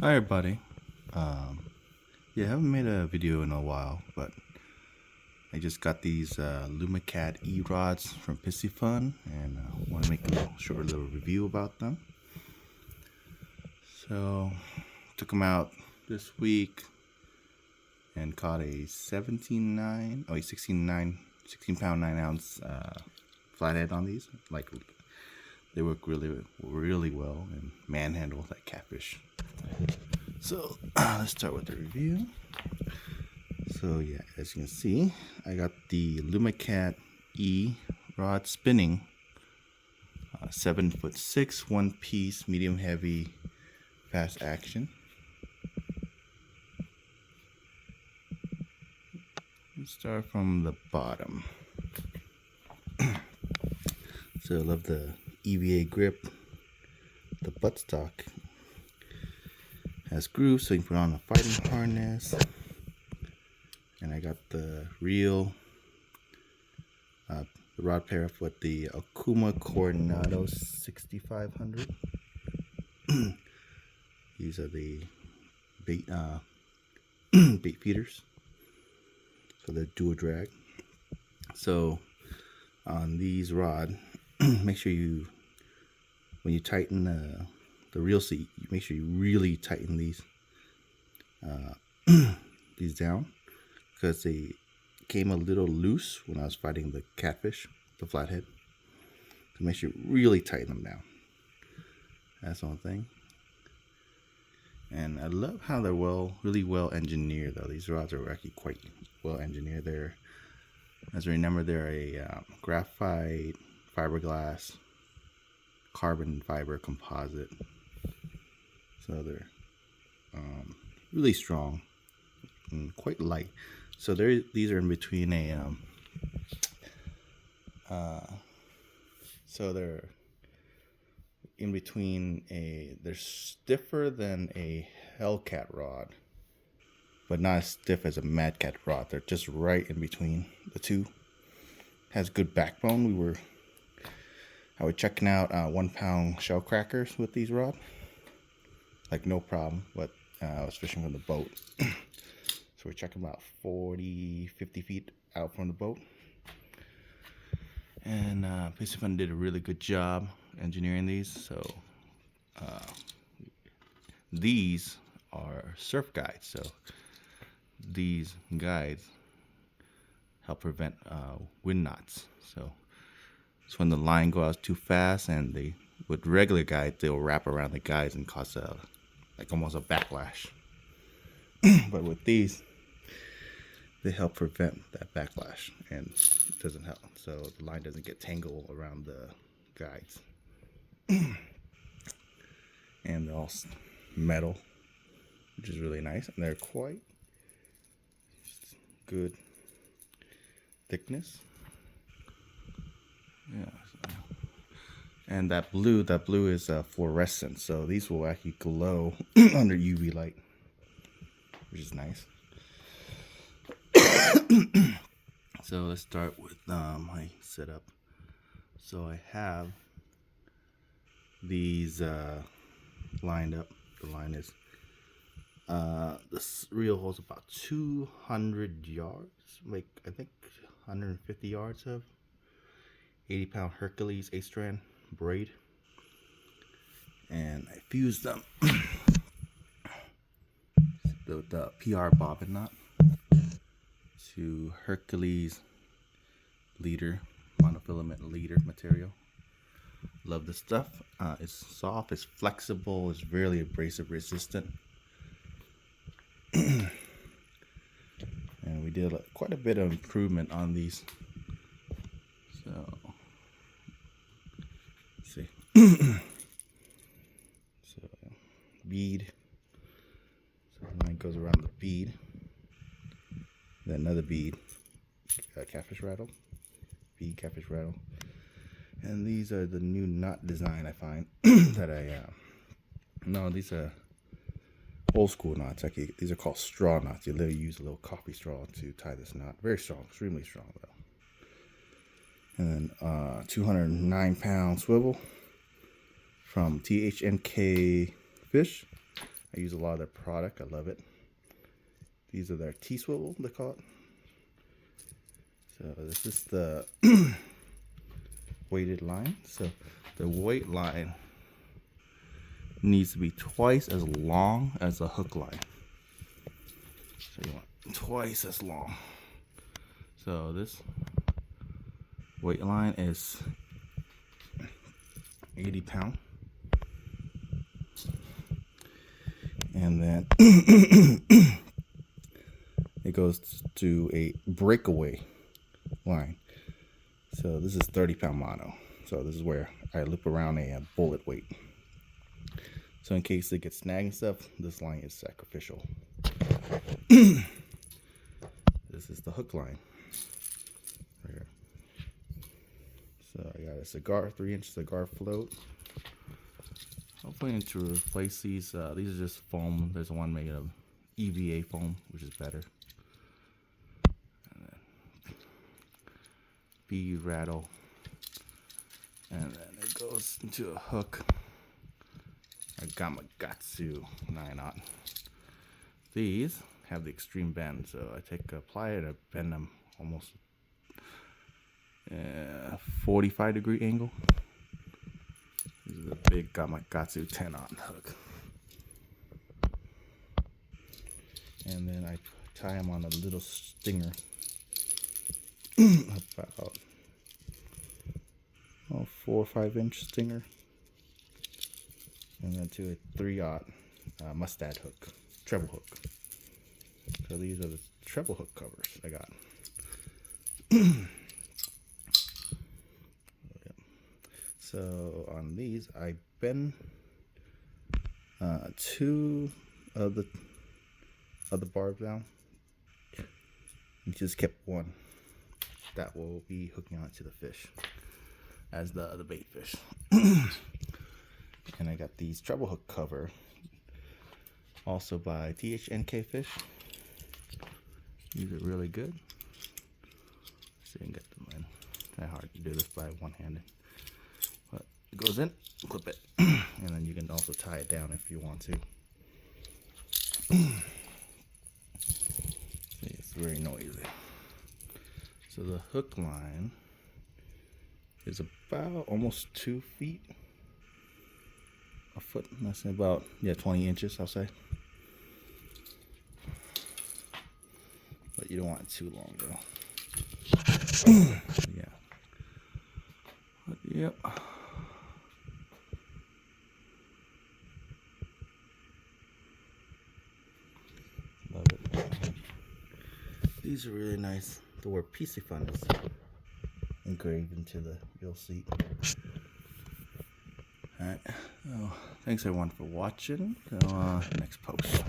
Hi everybody. Yeah, I haven't made a video in a while, but I just got these Lumicat E-rods from Piscifun, and want to make a short little review about them. So, took them out this week and caught a 16 pound 9 ounce flathead on these. Like, they work really well and manhandle that catfish. So let's start with the review. So yeah, as you can see, I got the Lumicat E rod spinning, 7'6", one piece, medium heavy, fast action. Let's start from the bottom. So I love the EVA grip. The buttstock has grooves, so you can put on a fighting harness. And I got the real the rod pair up with the Okuma Coronado 6500. These are the bait bait feeders, so they're dual drag. So on these rod, make sure you, when you tighten the reel seat, you make sure you really tighten these these down, because they came a little loose when I was fighting the catfish, the flathead. So make sure you really tighten them down. That's one thing. And I love how they're really well engineered though. These rods are actually quite well engineered. They're, as you remember, they're a graphite, fiberglass, carbon fiber composite. So they're really strong and quite light. So these are in between a so they're in between they're stiffer than a Hellcat rod, but not as stiff as a Mad Cat rod. They're just right in between the two. Has good backbone. I was checking out 1 pound shell crackers with these rods, like no problem, but I was fishing from the boat. So we're checking about 40-50 feet out from the boat. And Piscifun did a really good job engineering these. So these are surf guides. So these guides help prevent wind knots. So it's when the line goes out too fast, and with regular guides, they'll wrap around the guides and cause like almost a backlash. But with these, they help prevent that backlash, and it doesn't help, so the line doesn't get tangled around the guides. And they're all metal, which is really nice, and they're quite good thickness. Yeah. And that blue is fluorescent, so these will actually glow under UV light, which is nice. So let's start with my setup. So I have these lined up. The line is this reel holds about 200 yards, like I think 150 yards of 80-pound Hercules 8-strand braid, and I fused them the PR bobbin knot to Hercules leader, monofilament leader material. Love this stuff. It's soft, it's flexible, it's really abrasive resistant. And we did quite a bit of improvement on these. So let's see. So bead. So the line goes around the bead. Then another bead, catfish rattle, bead catfish rattle. And these are the new knot design I find that no, these are old school knots. Actually, these are called straw knots. You literally use a little coffee straw to tie this knot. Very strong, extremely strong though. And then 209-pound swivel from THNK Fish. I use a lot of their product. I love it. These are their T-swivel, they call it. So this is the weighted line. So the weight line needs to be twice as long as the hook line. So you want twice as long. So this weight line is 80 pounds. And then it goes to a breakaway line. So this is 30-pound mono. So this is where I loop around a bullet weight. So in case it gets snagged and stuff, this line is sacrificial. This is the hook line. Right here. So I got a 3-inch cigar float. I'm planning to replace these. These are just foam. There's one made of EVA foam, which is better. And then bead rattle. And then it goes into a hook. A Gamakatsu 9/0. These have the extreme bend, so I apply it, I bend them almost 45-degree angle. This is a big Gamakatsu 10/0 hook. And then I tie them on a little stinger. About 4 or 5-inch stinger. And then to a 3/0 mustad hook, treble hook. So these are the treble hook covers I got. So on these, I bend 2 of the barbs down, and just kept one that will be hooking onto the fish as the bait fish. And I got these treble hook cover, also by THNK Fish. These are really good. See if I can get them in. It's kind of hard to do this by one-handed. But it goes in, clip it, and then you can also tie it down if you want to. See, it's very noisy. So the hook line is about almost 2 feet. A foot, that's about 20 inches, I'll say. But you don't want it too long though. Yeah. But, yep. Love it. These are really nice. The word Piscifun is engraved into the reel seat. Alright, so thanks everyone for watching. Next post.